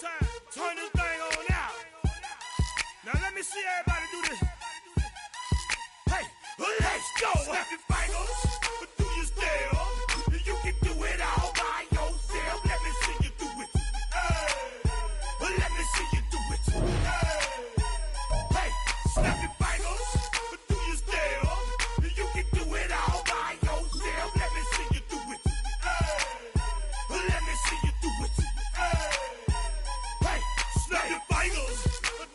time, turn this thing on out. Now let me see everybody do this. Hey, let's go. Snap your fingers, do your style. You can do it all by yourself. Let me see you do it. Let me see you do it. Hey, snap your fingers, do your style. You can do it all by yourself. Let me see you do it. Let me see you do it. Hey, snap your fingers,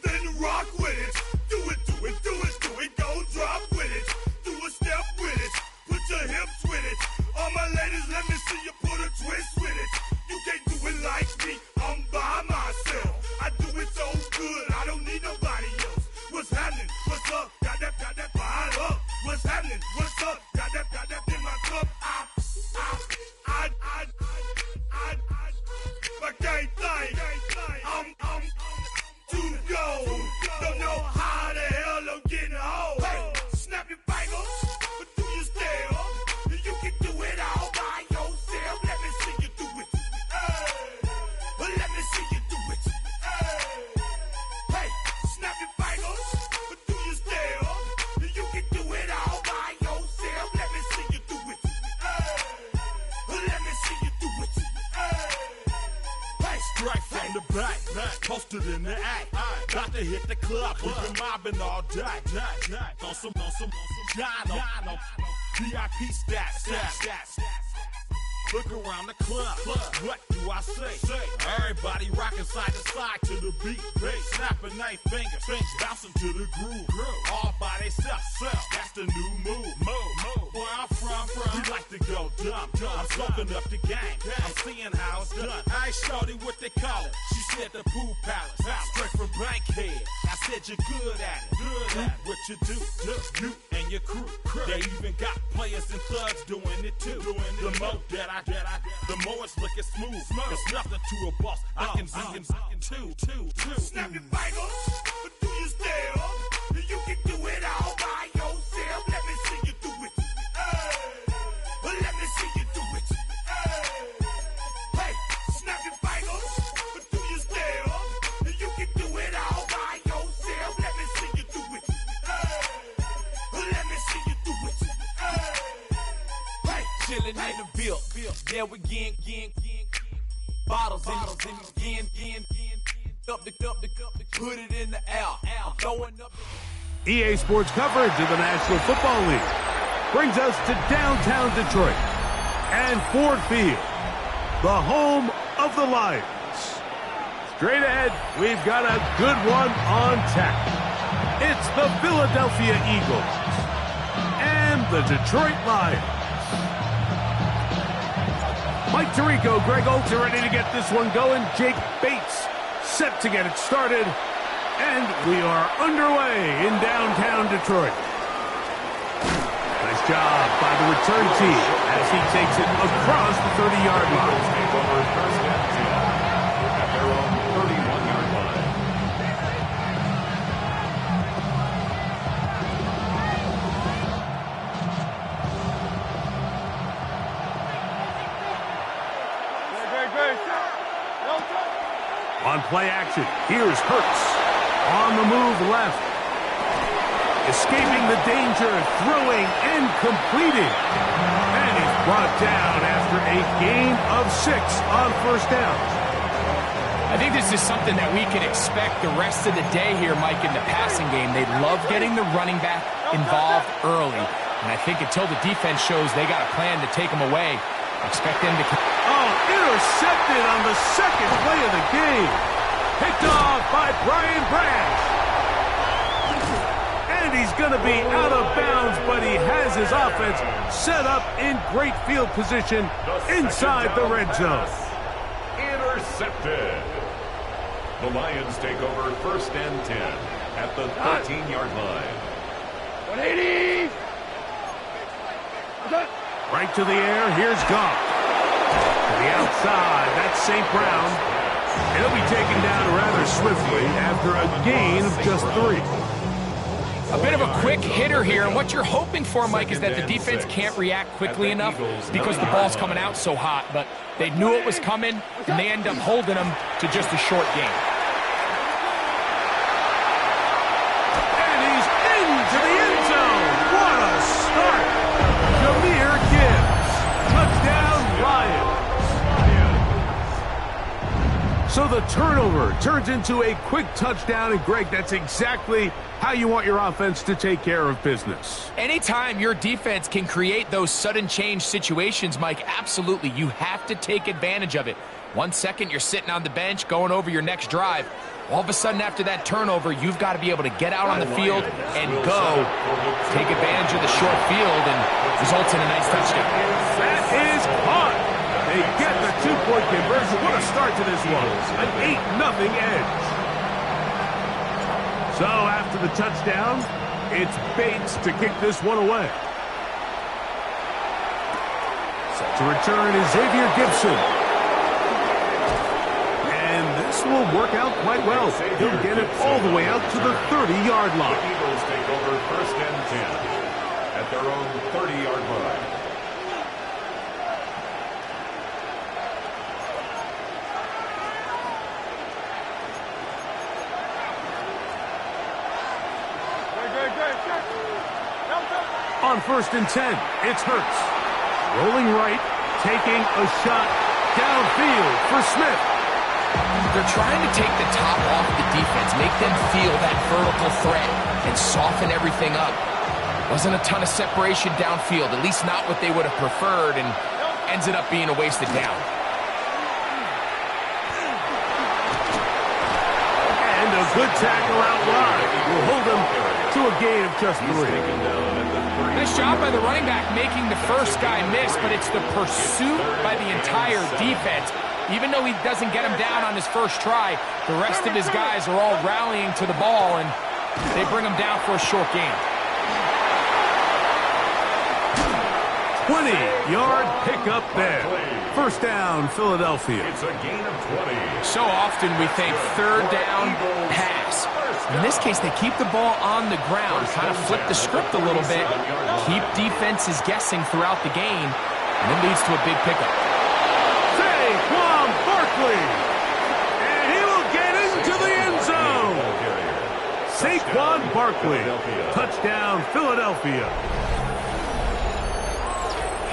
then rock with it. Do it, do it, do it, do it. Go drop with it. Do a step with it. Put your hips with it. All my ladies, let me see you put a twist with it. You can't do it like me. I'm by myself. I do it so good. I don't need nobody else. What's happening? What's up? Got that fired up. What's happening? What's up? Got that in my cup. I can't think. I'm too gold. Don't know how the hell I'm getting home. Hey, snap your fingers, do your style. You can do it all by yourself. Let me see you do it. Let me see you do it. Hey, snap your fingers, do your style. You can do it all by yourself. Let me see you do it. Let me see you do it. Hey, straight from the back, posted in the act. Got to hit the club, we've been mobbing all day. On some Jono, VIP stats. Look around the club, what do I say? Everybody rocking side to side to the beat. Snapping their fingers, bouncing to the groove. All by themselves, that's the new move. Where I'm from, we like to go dumb. I'm soaking up the game, I'm seeing how it's done. I ain't shorty what they call it. She said the pool palace, straight from Bankhead. I said you're good at it. What you do, you and your crew. They even got players and thugs doing it too. The more that the more it's looking smooth. It's nothing to a boss. I can two. Snap your fingers, do your style. You can do it all by yourself. Let me see you do it. Let me see you do it. Hey, snap your fingers, do your style. You can do it all by yourself. Let me see you do it. Let me see you do it. Hey, chillin' in the bill. Yeah, we again. Bottles in again. Up the cup, put it in the air. I'm throwing up the... EA Sports coverage of the National Football League brings us to downtown Detroit and Ford Field, the home of the Lions. Straight ahead, we've got a good one on tap. It's the Philadelphia Eagles and the Detroit Lions. Mike Tirico, Greg Olsen ready to get this one going. Jake Bates set to get it started. And we are underway in downtown Detroit. Nice job by the return team as he takes it across the 30-yard line. Take over first and 10 at their own 31-yard line. On play action, here's Hurts. On the move left. Escaping the danger, throwing and completing. And he's brought down after a gain of 6 on first down. I think this is something that we can expect the rest of the day here, Mike, in the passing game. They love getting the running back involved early. And I think until the defense shows they got a plan to take them away, expect them to... Oh, intercepted on the second play of the game. Picked off by Brian Branch. And he's going to be out of bounds, but he has his offense set up in great field position inside the red zone. Intercepted. The Lions take over first and 10 at the 13-yard line. 180. Right to the air, here's Goff. To the outside, that's St. Brown. He'll be taken down rather swiftly after a gain of just 3. A bit of a quick hitter here, and what you're hoping for, Mike, is that the defense can't react quickly enough because the ball's coming out so hot, but they knew it was coming, and they end up holding them to just a short game. And he's into the end zone. What a start. Jahmyr Gibbs. Touchdown, Lions. So the turnover turns into a quick touchdown, and Greg, that's exactly how you want your offense to take care of business. Anytime your defense can create those sudden change situations, Mike, absolutely, you have to take advantage of it. 1 second, you're sitting on the bench, going over your next drive. All of a sudden, after that turnover, you've got to be able to get out on the field and go. Take advantage of the short field and results in a nice touchdown. That is caught. They get the 2-point conversion. What a start to this one. An 8-0 edge. So after the touchdown, it's Bates to kick this one away. Set to return is Xavier Gibson. And this will work out quite well. He'll get it all the way out to the 30-yard line. The Eagles take over 1st and 10 at their own 30-yard line. On 1st and 10, it's Hurts. Rolling right, taking a shot downfield for Smith. They're trying to take the top off the defense, make them feel that vertical threat, and soften everything up. Wasn't a ton of separation downfield, at least not what they would have preferred, and ends it up being a wasted down. And a good tackle out wide will hold them to a gain of just 3. Nice job by the running back making the first guy miss, but it's the pursuit by the entire defense. Even though he doesn't get him down on his first try, the rest of his guys are all rallying to the ball, and they bring him down for a short gain. 20-yard pickup there. 1st down, Philadelphia. It's a gain of 20. So often we think 3rd down, pass. In this case, they keep the ball on the ground, kind of flip the script a little bit, keep defenses guessing throughout the game, and it leads to a big pickup. Saquon Barkley, and he will get into the end zone. Saquon Barkley, touchdown, Philadelphia.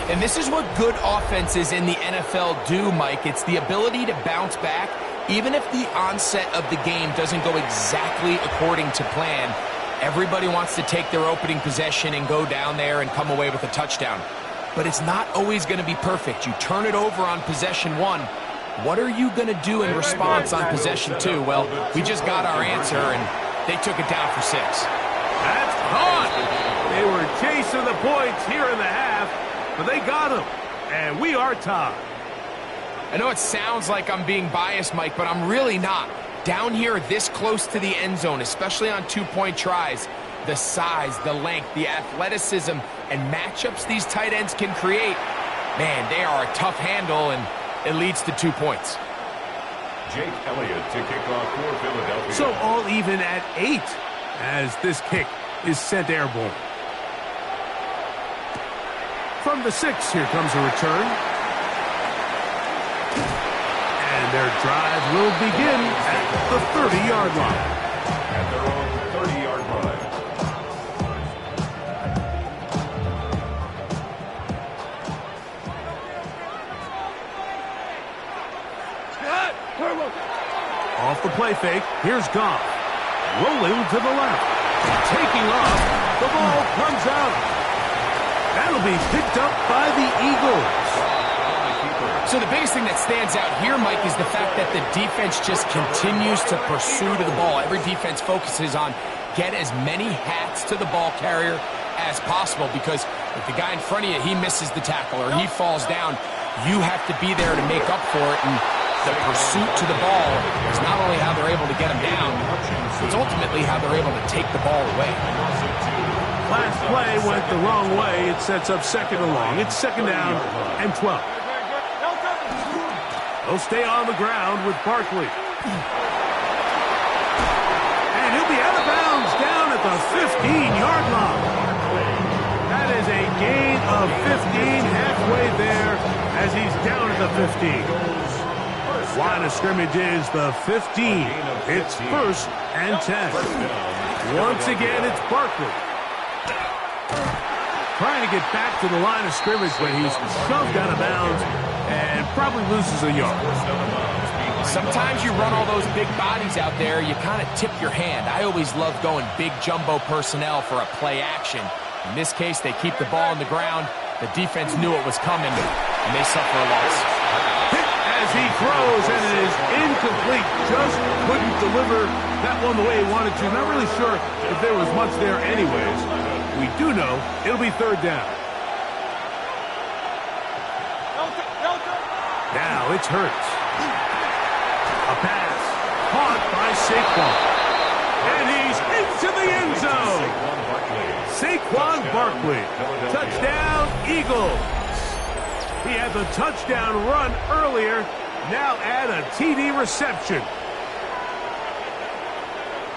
And this is what good offenses in the NFL do, Mike. It's the ability to bounce back. Even if the onset of the game doesn't go exactly according to plan, everybody wants to take their opening possession and go down there and come away with a touchdown. But it's not always going to be perfect. You turn it over on possession 1. What are you going to do in response on possession 2? Well, we just got our answer, and they took it down for 6. That's caught. They were chasing the points here in the half, but they got them, and we are tied. I know it sounds like I'm being biased, Mike, but I'm really not. Down here this close to the end zone, especially on 2-point tries, the size, the length, the athleticism, and matchups these tight ends can create, man, they are a tough handle, and it leads to 2 points. Jake Elliott to kick off for Philadelphia. So all even at 8 as this kick is sent airborne. From the 6, here comes a return. And their drive will begin at the 30-yard line. At their own 30-yard line. Off the play fake, here's Goff. Rolling to the left. Taking off, the ball comes out. That'll be picked up by the Eagles. So the biggest thing that stands out here, Mike, is the fact that the defense just continues to pursue to the ball. Every defense focuses on get as many hats to the ball carrier as possible, because if the guy in front of you, he misses the tackle or he falls down, you have to be there to make up for it. And the pursuit to the ball is not only how they're able to get him down, it's ultimately how they're able to take the ball away. Last play went the wrong way. It sets up 2nd and long. It's 2nd down and 12. They'll stay on the ground with Barkley. And he'll be out of bounds down at the 15-yard line. That is a gain of 15 halfway there as he's down at the 15. Line of scrimmage is the 15. It's 1st and 10. Once again, it's Barkley. Trying to get back to the line of scrimmage, but he's shoved out of bounds and probably loses a yard. Sometimes you run all those big bodies out there, you kind of tip your hand. I always love going big jumbo personnel for a play action. In this case, they keep the ball on the ground. The defense knew it was coming, and they suffer a loss. Hit as he throws, and it is incomplete. Just couldn't deliver that one the way he wanted to. Not really sure if there was much there anyways. We do know it'll be 3rd down. Now it's Hurts. A pass caught by Saquon. And he's into the end zone. Saquon Barkley. Touchdown, Eagles. He had the touchdown run earlier. Now add a TD reception.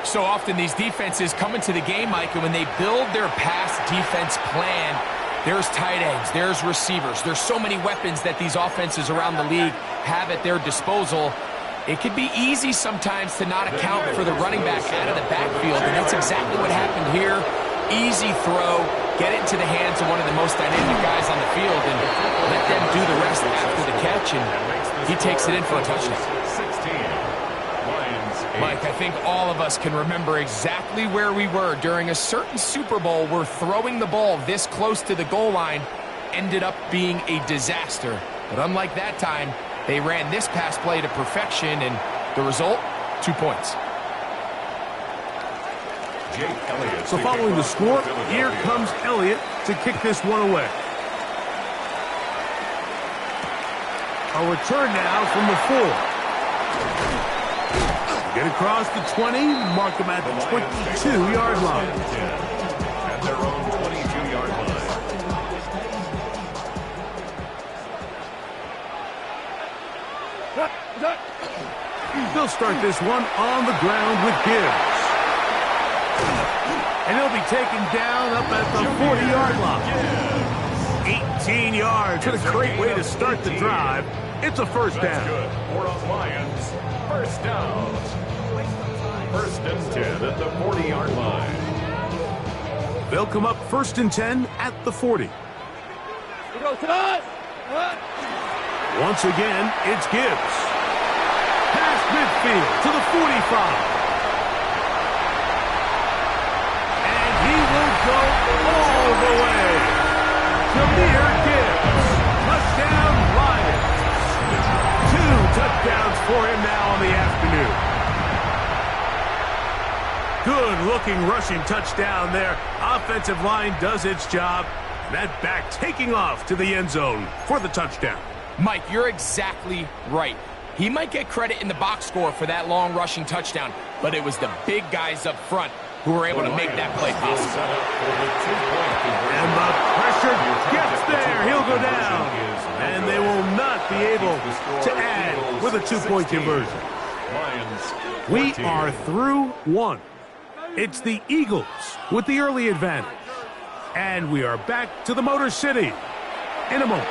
So often these defenses come into the game, Mike, and when they build their pass defense plan, there's tight ends, there's receivers, there's so many weapons that these offenses around the league have at their disposal. It can be easy sometimes to not account for the running back out of the backfield, and that's exactly what happened here. Easy throw, get it into the hands of one of the most dynamic guys on the field, and let them do the rest after the catch, and he takes it in for a touchdown. Mike, I think all of us can remember exactly where we were during a certain Super Bowl where throwing the ball this close to the goal line ended up being a disaster. But unlike that time, they ran this pass play to perfection, and the result, 2 points. So following the score, here comes Elliott to kick this one away. A return now from the 4. Get across the 20, mark them at the 22-yard line. At their own 22-yard line. They'll start this one on the ground with Gibbs. And he'll be taken down up at the 40-yard line. 18 yards. What a great way to start the drive. It's a 1st down. Good for the Lions. 1st down. 1st and 10 at the 40-yard line. They'll come up 1st and 10 at the 40. Once again, it's Gibbs. Past midfield to the 45. And he will go all the way. Jahmyr Gibbs. Touchdown, Lions. 2 touchdowns for him now on the afternoon. Good-looking rushing touchdown there. Offensive line does its job. That back taking off to the end zone for the touchdown. Mike, you're exactly right. He might get credit in the box score for that long rushing touchdown, but it was the big guys up front who were able to make that play possible. And the pressure gets there. He'll go down. And they will not be able to add with a 2-point conversion. We are through 1. It's the Eagles with the early advantage. And we are back to the Motor City in a moment.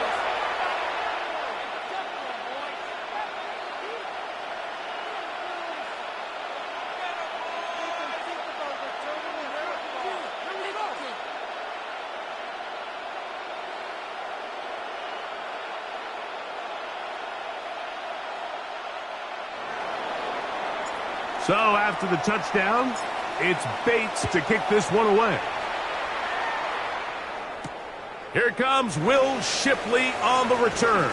So after the touchdown, it's Bates to kick this one away. Here comes Will Shipley on the return.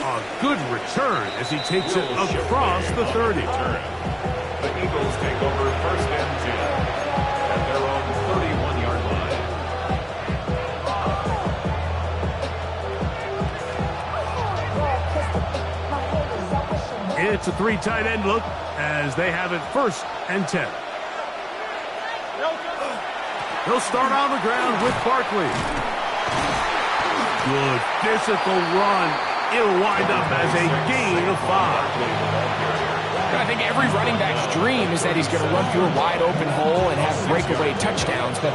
A good return as he takes it across the 30. The Eagles take over 1st and 10 at their own 31-yard line. It's a 3 tight end look as they have it 1st and 10. He'll start on the ground with Barkley. Good physical run. It'll wind up as a gain of 5. I think every running back's dream is that he's going to run through a wide open hole and have breakaway touchdowns, but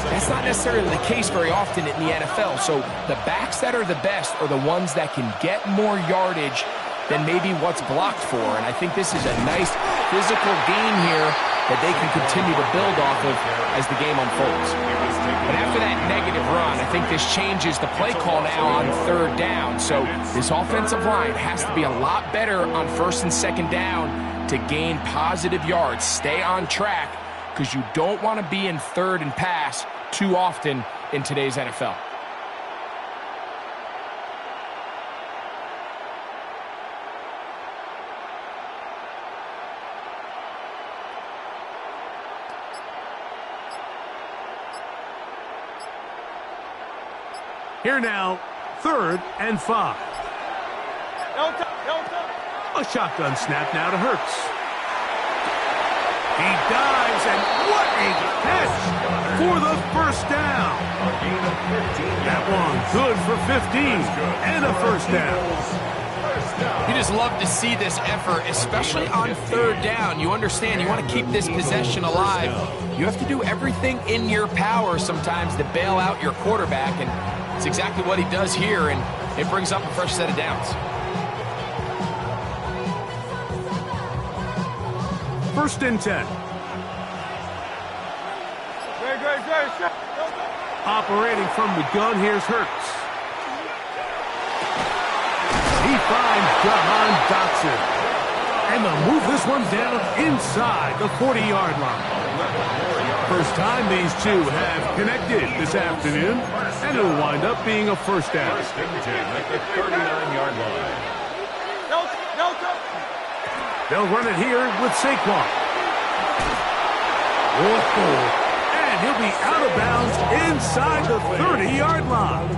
that's not necessarily the case very often in the NFL. So the backs that are the best are the ones that can get more yardage than maybe what's blocked for. And I think this is a nice physical gain here that they can continue to build off of as the game unfolds. But after that negative run, I think this changes the play call now on third down. So this offensive line has to be a lot better on first and second down to gain positive yards. Stay on track, because you don't want to be in third and pass too often in today's NFL. Here now, 3rd and 5. A shotgun snap now to Hurts. He dives, and what a catch for the first down. That one good for 15 and a first down. You just love to see this effort, especially on third down. You understand, you want to keep this possession alive. You have to do everything in your power sometimes to bail out your quarterback, and it's exactly what he does here, and it brings up a fresh set of downs. 1st and 10. Operating from the gun, here's Hurts. He finds Jahan Dotson. And they'll move this one down inside the 40-yard line. First time these two have connected this afternoon, and it'll wind up being a first down. 1st and 10 at the 39-yard line. They'll run it here with Saquon. Whoa. And he'll be out of bounds inside the 30-yard line.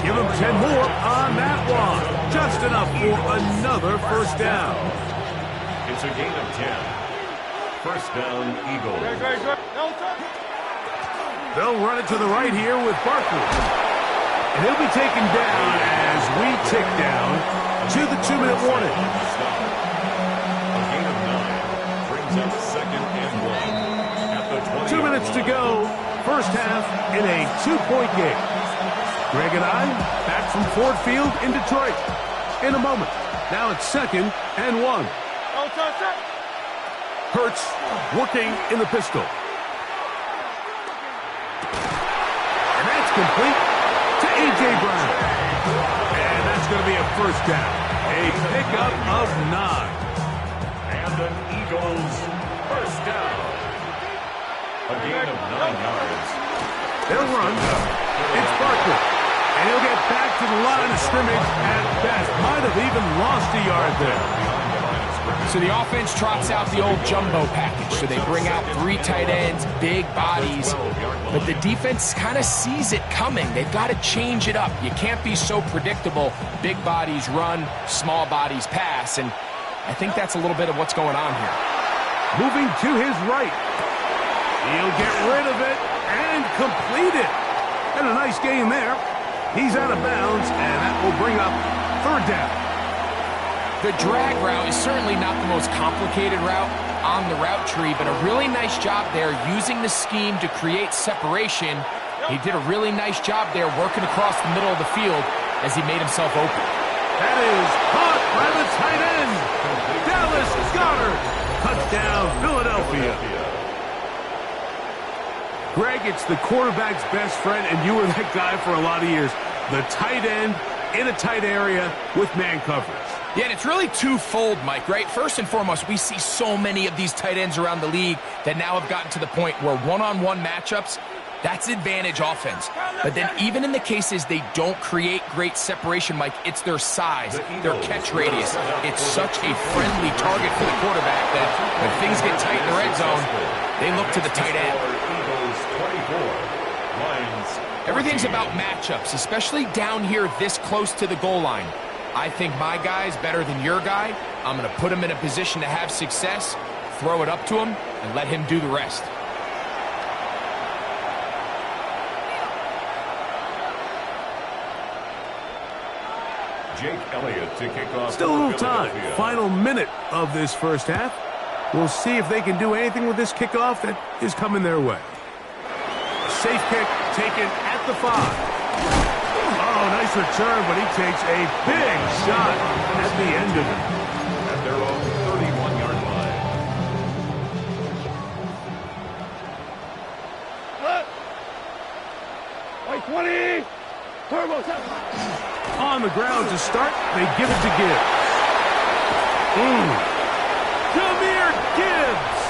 Give him 10 more on that one. Just enough for another first down. It's a gain of 10. First down, Eagles. They'll run it to the right here with Barkley. And he'll be taken down as we tick down to the 2-minute warning. A gain of 9 brings up 2nd and 1 at the 20. 2 minutes to go. First half in a 2-point game. Greg and I back from Ford Field in Detroit in a moment. Now it's 2nd and 1. Hurts working in the pistol. And that's complete to A.J. Brown. And that's going to be a first down. A pickup of 9. And an Eagles first down. A gain of 9 yards. They'll run. It's Barkley. And he'll get back to the line of scrimmage at best. Might have even lost a yard there. So the offense trots out the old jumbo package. So they bring out 3 tight ends, big bodies. But the defense kind of sees it coming. They've got to change it up. You can't be so predictable. Big bodies run, small bodies pass. And I think that's a little bit of what's going on here. Moving to his right. He'll get rid of it and complete it. And a nice gain there. He's out of bounds, and that will bring up 3rd down. The drag route is certainly not the most complicated route on the route tree, but a really nice job there using the scheme to create separation. He did a really nice job there working across the middle of the field as he made himself open. That is caught by the tight end. Dallas Goedert. Touchdown, Philadelphia. Greg, it's the quarterback's best friend, and you were that guy for a lot of years. The tight end in a tight area with man coverage. Yeah, and it's really twofold, Mike, right? First and foremost, we see so many of these tight ends around the league that now have gotten to the point where one-on-one matchups, that's advantage offense. But then even in the cases they don't create great separation, Mike, it's their size, their catch radius. It's such a friendly target for the quarterback that when things get tight in the red zone, they look to the tight end. Everything's about matchups, especially down here this close to the goal line. I think my guy's better than your guy. I'm going to put him in a position to have success, throw it up to him, and let him do the rest. Jake Elliott to kick off. Still a little time. Final minute of this first half. We'll see if they can do anything with this kickoff that is coming their way. Safe kick taken at the 5. Oh, nice return, but he takes a big shot at the end of it. At their own 31-yard line. Like 20. Turbo. On the ground to start, they give it to Gibbs. Jahmyr Gibbs.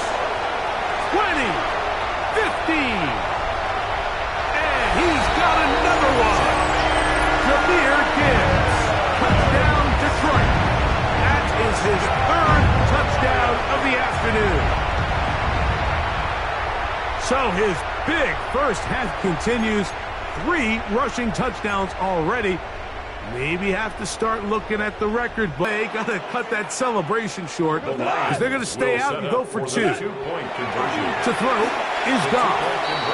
20, 15. And he's got another one. Jahmyr Gibbs. Touchdown, Detroit. That is his 3rd touchdown of the afternoon. So his big first half continues. 3 rushing touchdowns already. Maybe have to start looking at the record, but they got to cut that celebration short because they're going to stay out and go for 2. To throw is gone.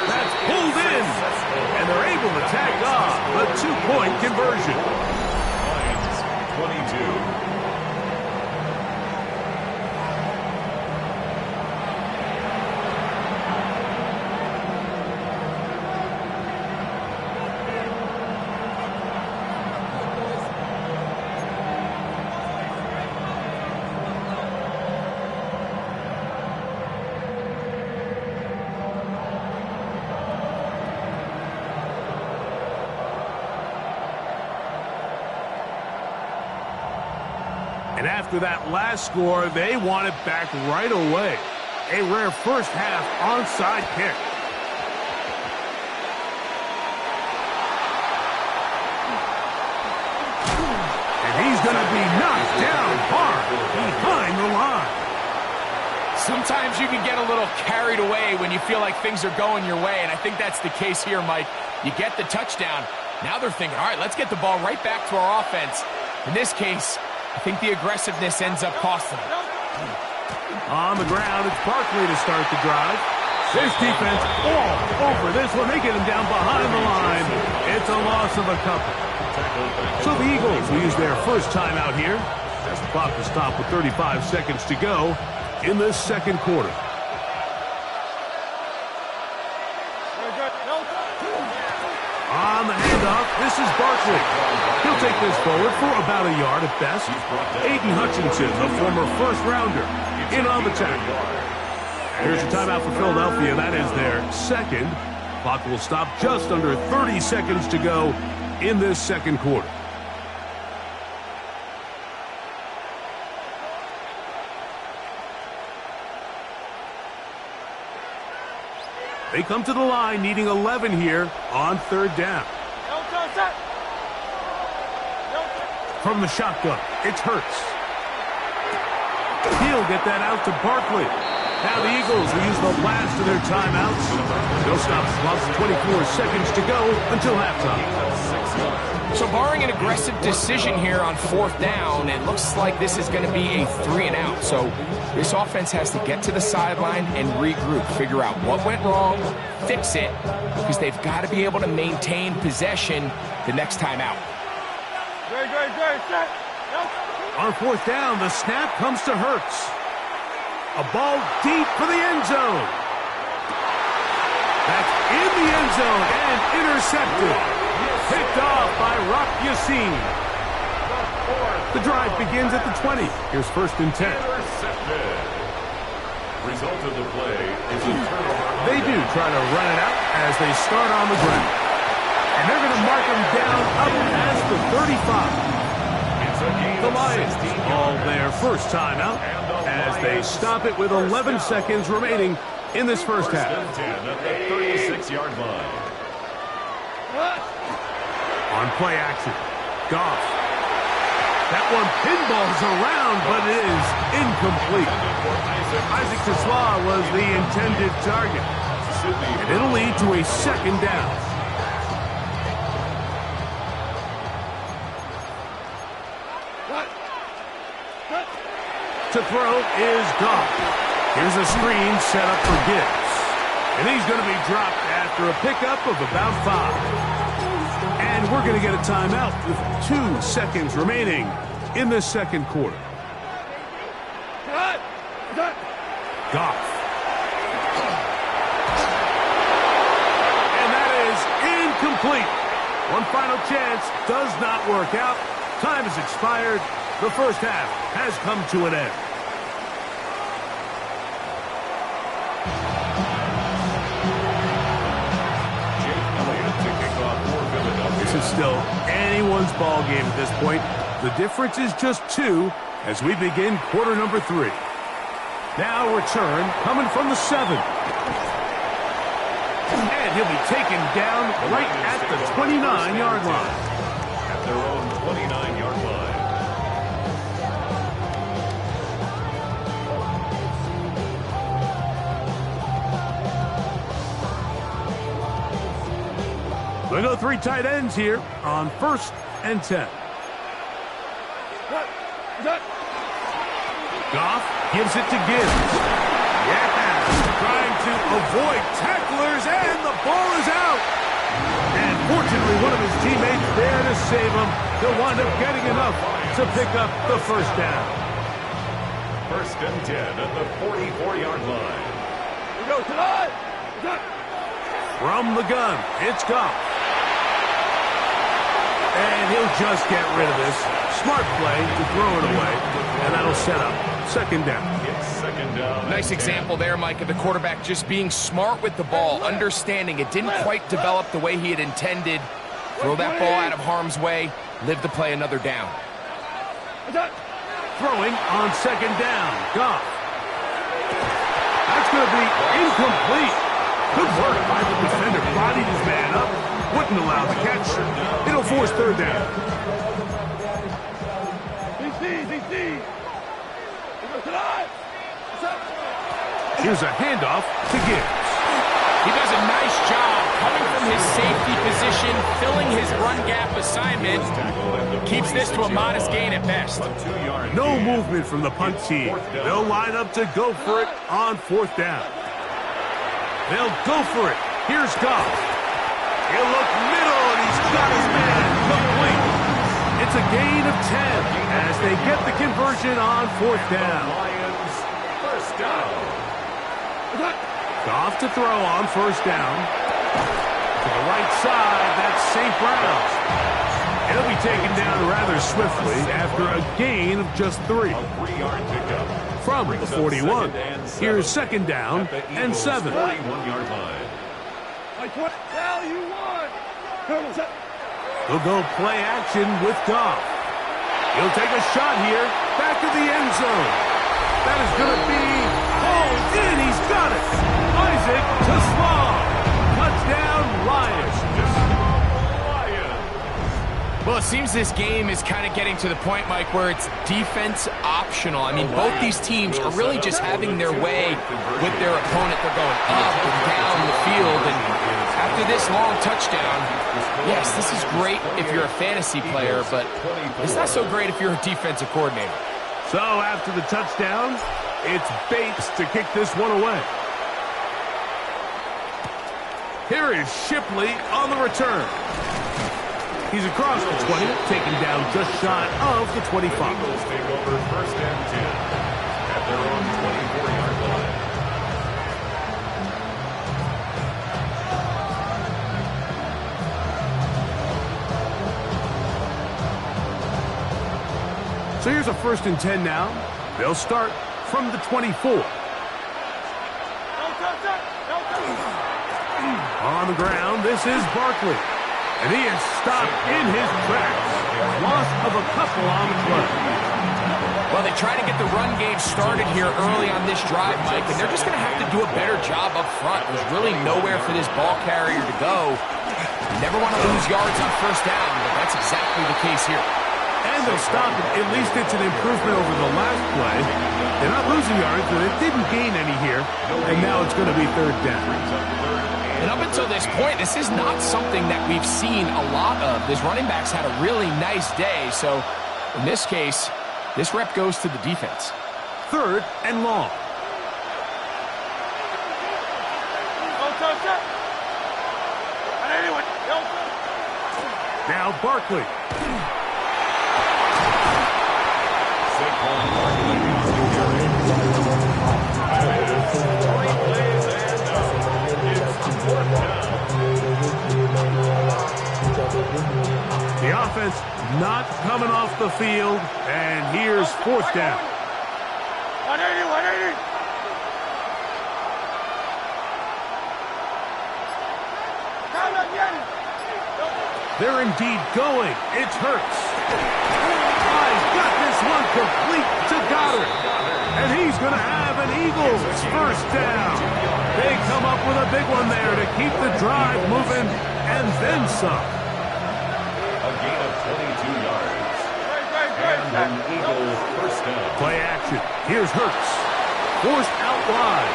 That's pulled in, and they're able to tag off the 2-point conversion. Lions 22. And after that last score, they want it back right away. A rare first half onside kick. And he's going to be knocked down hard behind the line. Sometimes you can get a little carried away when you feel like things are going your way, and I think that's the case here, Mike. You get the touchdown. Now they're thinking, all right, let's get the ball right back to our offense. In this case, I think the aggressiveness ends up costing them. On the ground, it's Barkley to start the drive. This defense all over this one. They get him down behind the line. It's a loss of a couple. So the Eagles will use their first timeout here. As the clock will stop with 35 seconds to go in the second quarter. On the handoff, this is Barkley. He'll take this forward for about a yard at best. Aiden Hutchinson, the former first-rounder, in on the tackle. Here's a timeout for Philadelphia. That is their second. Clock will stop just under 30 seconds to go in this second quarter. They come to the line needing 11 here on 3rd down. From the shotgun, it's Hurts. He'll get that out to Barkley. Now the Eagles will use the last of their timeouts. No stops, lost 24 seconds to go until halftime. So barring an aggressive decision here on 4th down, it looks like this is going to be a 3-and-out. So this offense has to get to the sideline and regroup, figure out what went wrong, fix it, because they've got to be able to maintain possession the next time out. On 4th down, the snap comes to Hurts. A ball deep for the end zone. That's in the end zone and intercepted. Picked off by Rock Yassin. The drive begins at the 20. Here's 1st and 10. Result of the play is a turnover. They do try to run it out as they start on the ground. And they're going to mark them down up past the 35. The Lions call their first timeout as they stop it with 11 seconds remaining in this first half. 10 at the 36-yard line. On play action, Goff. That one pinballs around, but it is incomplete. Isaac Tesla was the intended target. And it'll lead to a 2nd down. To throw is Goff. Here's a screen set up for Gibbs. And he's going to be dropped after a pickup of about 5. And And we're going to get a timeout with 2 seconds remaining in the second quarter. Goff. And that is incomplete. One final chance does not work out. Time has expired. The first half has come to an end. This is still anyone's ball game at this point. The difference is just 2 as we begin quarter number 3. Now return coming from the 7. And he'll be taken down right at the 29-yard line. At their own 29-yard line. We go 3 tight ends here on 1st and 10. Goff gives it to Gibbs. Yeah, trying to avoid tacklers, and the ball is out. And fortunately, one of his teammates there to save him. He'll wind up getting enough to pick up the first down. 1st and 10 at the 44-yard line. From the gun, it's Goff. And he'll just get rid of this. Smart play to throw it away, and that'll set up 2nd down. It's 2nd down. Nice example there, Mike, of the quarterback just being smart with the ball, understanding it didn't quite develop the way he had intended. Throw that ball out of harm's way, live to play another down. Throwing on 2nd down, Goff. That's going to be incomplete. Good work by the defender. Bodied his man up. Wouldn't allow the catch. It'll force 3rd down. Here's a handoff to Gibbs. He does a nice job coming from his safety position, filling his run gap assignment. Keeps this to a modest gain at best. No movement from the punt team. They'll line up to go for it on 4th down. They'll go for it. Here's Goff. He'll look middle, and he's got his man complete. It's a gain of 10 as they get the conversion on 4th down. Lions, 1st down. Goff to throw on 1st down. To the right side, that's St. Brown's. He'll be taken down rather swiftly after a gain of just 3. A 3-yard pickup. From the 41. Here's 2nd down and 7. 41-yard line. He'll go play action with Goff. He'll take a shot here. Back to the end zone. That is going to be hauled in. He's got it. Isaac to Slaw. Touchdown, Lions. Well, it seems this game is kind of getting to the point, Mike, where it's defense optional. I mean, both these teams are really just having their way with their opponent. They're going up and down the field, and after this long touchdown, yes, this is great if you're a fantasy player, but it's not so great if you're a defensive coordinator. So after the touchdown, it's Bates to kick this one away. Here is Shipley on the return. He's across the 20, taken down just shy of the 25. Eagles take over 1st and 10 at their own 24-yard line. So here's a 1st and 10 now. They'll start from the 24. On the ground, this is Barkley. And he is stopped in his tracks. Loss of a couple on the play. Well, they try to get the run game started here early on this drive, Mike, and they're just going to have to do a better job up front. There's really nowhere for this ball carrier to go. You never want to lose yards on 1st down, but that's exactly the case here. And they'll stop it. At least it's an improvement over the last play. They're not losing yards, but it didn't gain any here. And now it's going to be 3rd down. And up until this point, this is not something that we've seen a lot of. This running back's had a really nice day. So in this case, this rep goes to the defense. 3rd and long. Now Barkley. Saquon Barkley on the carry. 3 plays and it's 4th down. The offense not coming off the field, and here's 4th down. 180, 180. They're indeed going. It's Hurts. He's got this one complete to Goddard. And he's going to have an Eagles first down. They come up with a big one there to keep the drive moving and then some. A gain of 22 yards. And an Eagles first down. Play action. Here's Hurts. Forced out wide.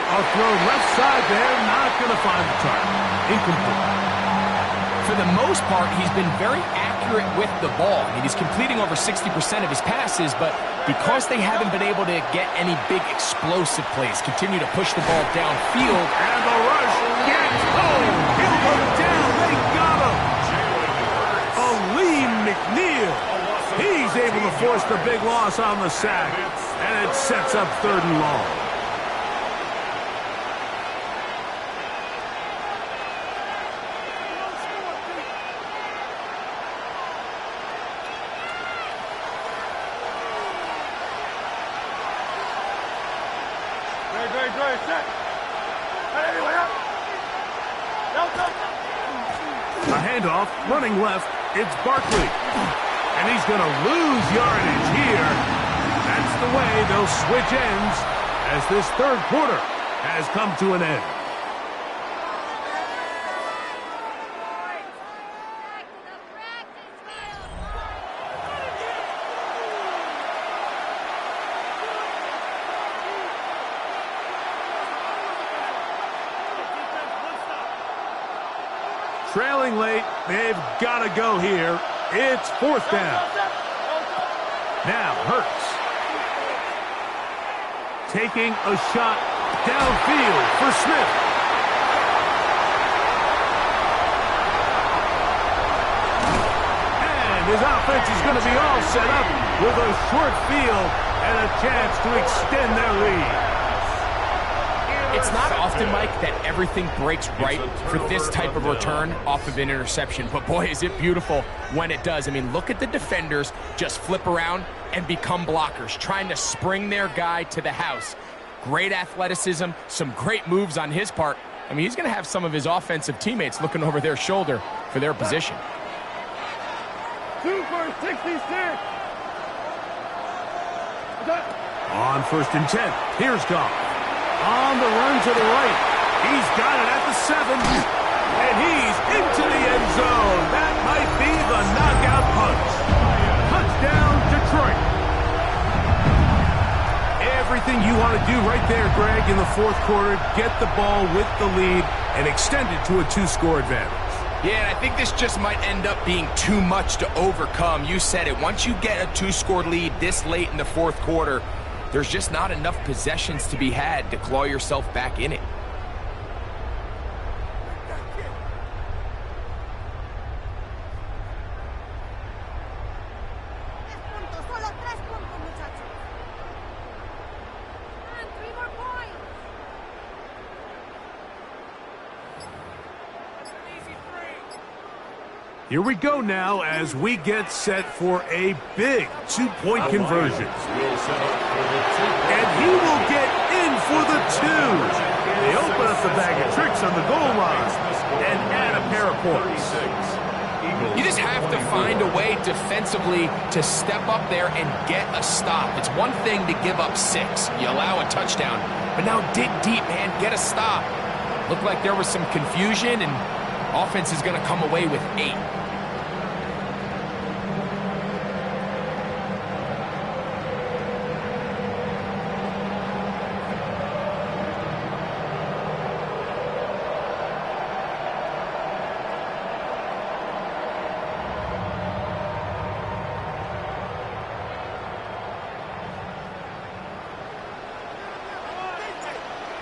A throw left side there. Not going to find the target. Incomplete. For the most part, he's been very accurate with the ball. I mean, he's completing over 60% of his passes, but because they haven't been able to get any big explosive plays, continue to push the ball downfield. And the rush gets home. He'll go down. They got him. A lean McNeil. He's able to force the big loss on the sack, and it sets up 3rd and long. A handoff, running left, it's Barkley. And he's going to lose yardage here. That's the way they'll switch ends as this 3rd quarter has come to an end. Trailing late, they've got to go here. It's 4th down. Now Hurts. Taking a shot downfield for Smith. And his offense is going to be all set up with a short field and a chance to extend their lead. It's not often, Mike, that everything breaks right for this type of return off of an interception. But, boy, is it beautiful when it does. I mean, look at the defenders just flip around and become blockers, trying to spring their guy to the house. Great athleticism, some great moves on his part. I mean, he's going to have some of his offensive teammates looking over their shoulder for their position. 2 for 66. On 1st and 10, here's Goff. On the run to the right. He's got it at the 7. And he's into the end zone. That might be the knockout punch. Touchdown, Detroit. Everything you want to do right there, Greg, in the 4th quarter. Get the ball with the lead and extend it to a 2-score advantage. Yeah, and I think this just might end up being too much to overcome. You said it. Once you get a 2-score lead this late in the 4th quarter, there's just not enough possessions to be had to claw yourself back in it. Here we go now as we get set for a big 2-point conversion. And he will get in for the 2. They open up the bag of tricks on the goal line and add a pair of points. You just have to find a way defensively to step up there and get a stop. It's one thing to give up 6. You allow a touchdown. But now dig deep, man. Get a stop. Looked like there was some confusion, and offense is going to come away with 8.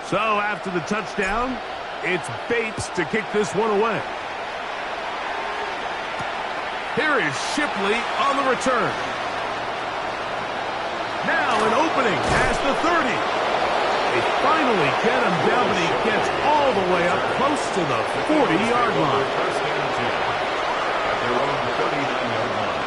So after the touchdown, it's Bates to kick this one away. Here is Shipley on the return. Now an opening past the 30. They finally get him down, but he gets all the way up close to the 40-yard line. First and 10 at their own 39-yard line.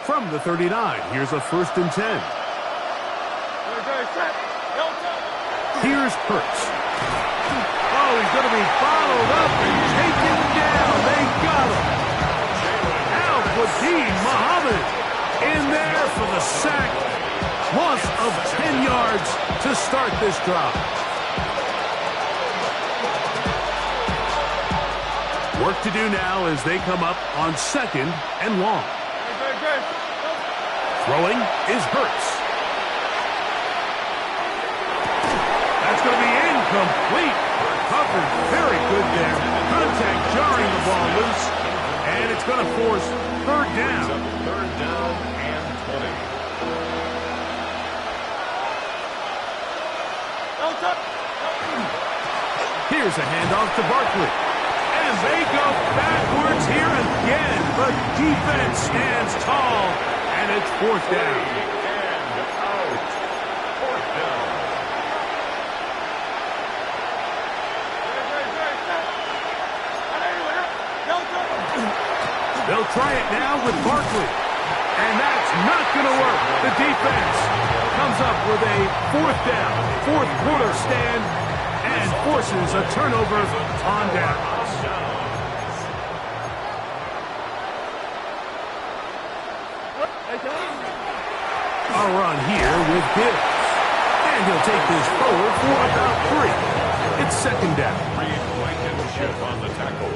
From the 39, here's a 1st and 10. Here's Hurts. Oh, he's going to be followed up and taken down. They got him. Al-Quadin Muhammad in there for the sack. Loss of 10 yards to start this drive. Work to do now as they come up on 2nd and long. Throwing is Hurts. That's going to be incomplete. Covered very good there. Contact jarring the ball loose. And it's going to force 3rd down. 3rd down and 20. Here's a handoff to Barkley. And they go backwards here again. The defense stands tall. And it's 4th down. And out. 4th down. They'll try it now with Barkley. And that's not going to work. The defense comes up with a 4th down, 4th quarter stand, and forces a turnover on downs. A run here with Gibbs. And he'll take this forward for about 3. It's 2nd down. Blankenship on the tackle.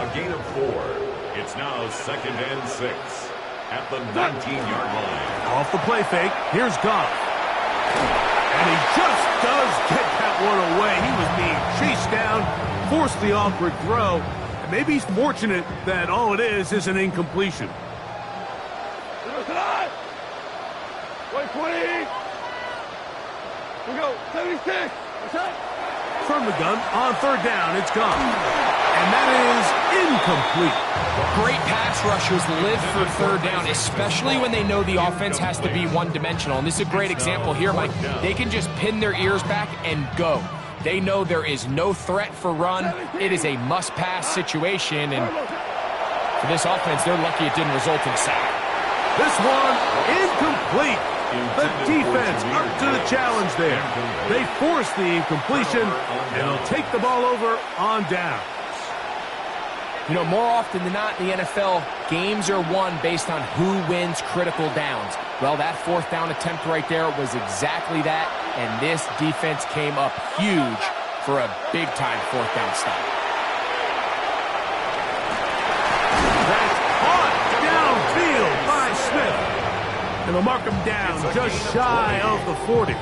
A gain of 4. It's now 2nd and 6 at the 19-yard line. Off the play fake, here's Goff. And he just does get that one away. He was being chased down, forced the awkward throw. And maybe he's fortunate that all it is an incompletion. 20. We go 76. From the gun on 3rd down, it's gone. And that is incomplete. Great pass rushers live for 3rd down, especially when they know the offense has to be one-dimensional. And this is a great example here, Mike. They can just pin their ears back and go. They know there is no threat for run. It is a must-pass situation. And for this offense, they're lucky it didn't result in a sack. This one incomplete. The defense up to the challenge there. They force the incompletion, and they'll take the ball over on downs. You know, more often than not in the NFL, games are won based on who wins critical downs. Well, that 4th down attempt right there was exactly that, and this defense came up huge for a big-time 4th down stop. That's caught downfield by Smith. And they'll mark him down just shy of the 40.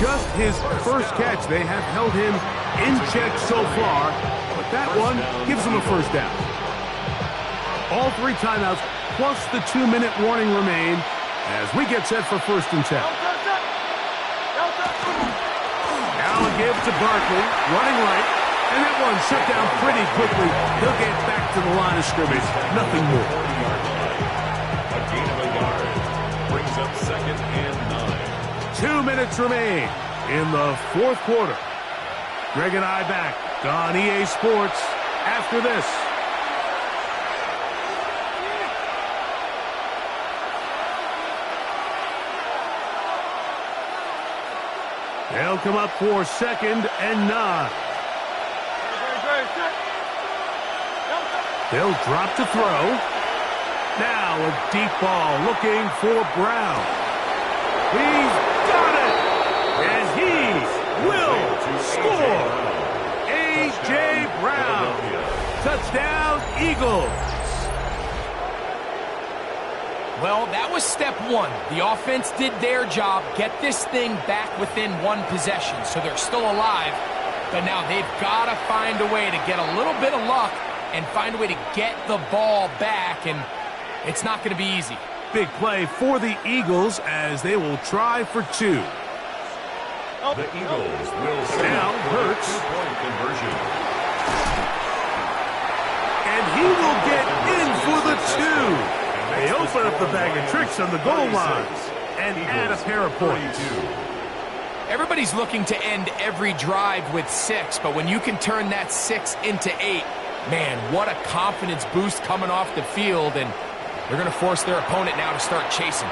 Just his first catch. They have held him in check so far, but that one gives him a 1st down. All 3 timeouts plus the 2-minute warning remain as we get set for 1st and 10. Now a give to Barkley, running right, and that one shut down pretty quickly. He'll get back to the line of scrimmage. Nothing more. A gain of a yard brings up 2nd and 9. 2 minutes remain in the 4th quarter. Greg and I back on EA Sports after this. They'll come up for 2nd and 9. They'll drop to throw. Now a deep ball looking for Brown. He's got it! And he will score! A.J. Brown. Touchdown, Eagles. Well, that was step 1. The offense did their job, get this thing back within 1 possession, so they're still alive. But now they've got to find a way to get a little bit of luck and find a way to get the ball back, and it's not going to be easy. big play for the Eagles as they will try for 2. The Eagles will set Now up for a Hurts. 2-point conversion. And he will get in for the 2. They open up the bag of tricks on the goal line and add a pair of points. Everybody's looking to end every drive with 6, but when you can turn that 6 into 8, man, what a confidence boost coming off the field, and they're going to force their opponent now to start chasing.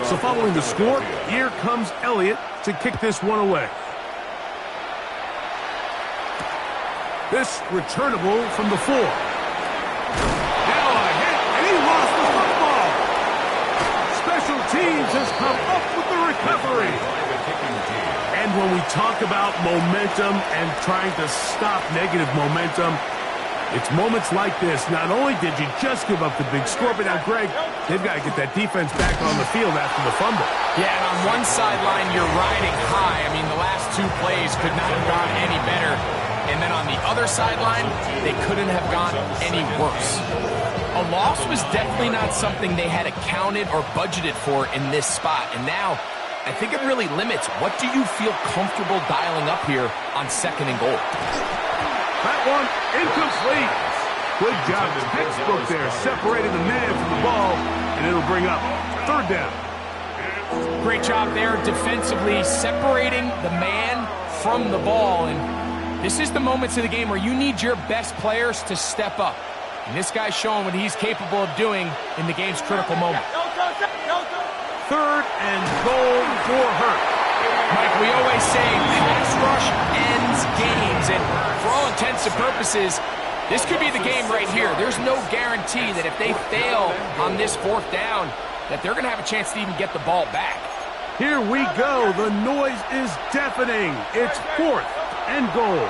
So following the score, here comes Elliott to kick this one away. This returnable from the 4. Now a hit, and he lost the football. Special teams has come up with the recovery. And when we talk about momentum and trying to stop negative momentum, it's moments like this. Not only did you just give up the big score, but now, Greg, they've got to get that defense back on the field after the fumble. Yeah, and on one sideline, you're riding high. I mean, the last 2 plays could not have gone any better. And then on the other sideline, they couldn't have gone any worse. A loss was definitely not something they had accounted or budgeted for in this spot. And now, I think it really limits what do you feel comfortable dialing up here on 2nd and goal. That one incomplete. Good job, textbook there, separating the man from the ball, and it'll bring up 3rd down. Great job there defensively, separating the man from the ball. And this is the moments of the game where you need your best players to step up. And this guy's showing what he's capable of doing in the game's critical moment. 3rd and goal for Hurts. Mike, we always say pass rush ends games, and for all intents and purposes, this could be the game right here. There's no guarantee that if they fail on this 4th down, that they're going to have a chance to even get the ball back. Here we go. The noise is deafening. It's 4th and goal.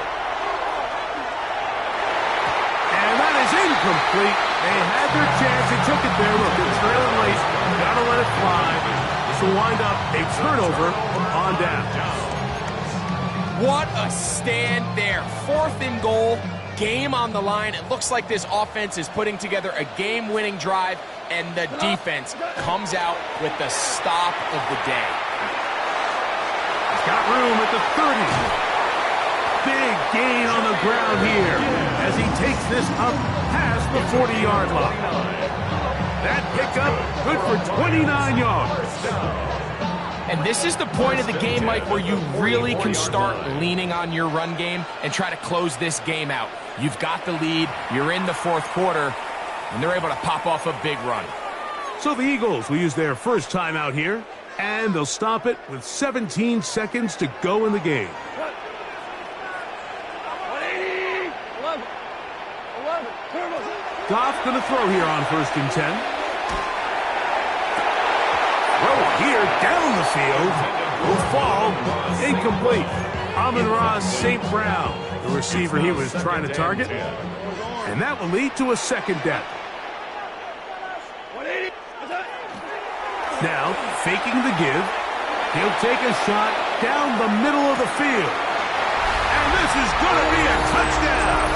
And that is incomplete. They had their chance. They took it there. Look, they're trailing late. Gotta let it fly. This will wind up a turnover on down. What a stand there. 4th and goal, game on the line. It looks like this offense is putting together a game-winning drive, and the defense comes out with the stop of the day. He's got room at the 30. Big gain on the ground here as he takes this up past the 40-yard line. That pickup good for 29 yards. And this is the point of the game, Mike, where you really can start leaning on your run game and try to close this game out. You've got the lead, you're in the 4th quarter, and they're able to pop off a big run. So the Eagles will use their first timeout here, and they'll stop it with 17 seconds to go in the game. 180, 11, turbo. Goff going to throw here on 1st and 10. Throw here down the field. Will fall. Incomplete. Amon-Ra St. Brown, the receiver he was trying to target. And that will lead to a 2nd down. 180. Now, faking the give. He'll take a shot down the middle of the field. And this is going to be a touchdown.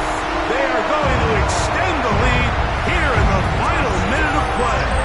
They are going to extend the lead here in the final minute of play.